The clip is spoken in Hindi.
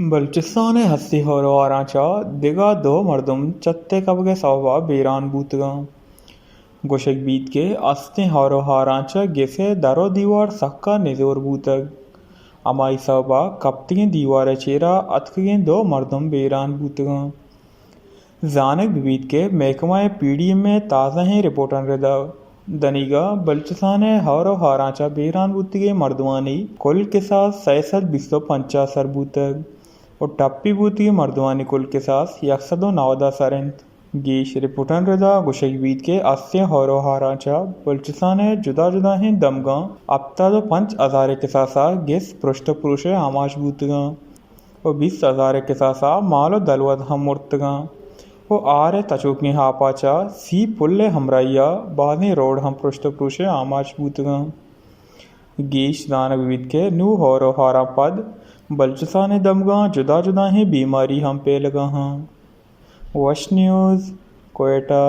बलूचिस्तान हस्ती होरो आरांचा दिगा दो मर्दुम चत्ते कबगे सवबा बेरान बूतगा गोशक बीत के अस्ते होरो हारांचा गेसे दरो दीवार सक्का निजोर बूतग अमाई सवबा कप्तिगे दीवार चेरा अतकगे दो मर्दुम बेरान बूतगा जानक बीत के महकमा पीडी में ताज़ा है रिपोर्टन रिदा दनीगा बलूचिस्तान होरो हारांचा बेरान बूतगे मर्दवानी कुल के साथ 650 बूतग और टप्पी बूती मर्दवानी कुल के साथ 109 सरंत गीश रिपोर्टन रदा गुशक बीत के अस्से होरो हारांचा बलूचिस्तान जुदा जुदा हैं दमगा अब तो 5,000 के सासा गेस पृष्ठ पुरुष आमाश बूतगा और 20,000 के सासा मालो दलवद हम मुर्तगा वो आरे तचुकनी हापाचा सी पुल्ले हमराइया बाधे रोड हम पृष्ठ पुरुष आमाश बूतगा गीश दान विविध के नू होरो हारा पद बलूचिस्तान दमगा जुदा जुदा हैं बीमारी हम पे लगा हाँ वश न्यूज़ कोयटा।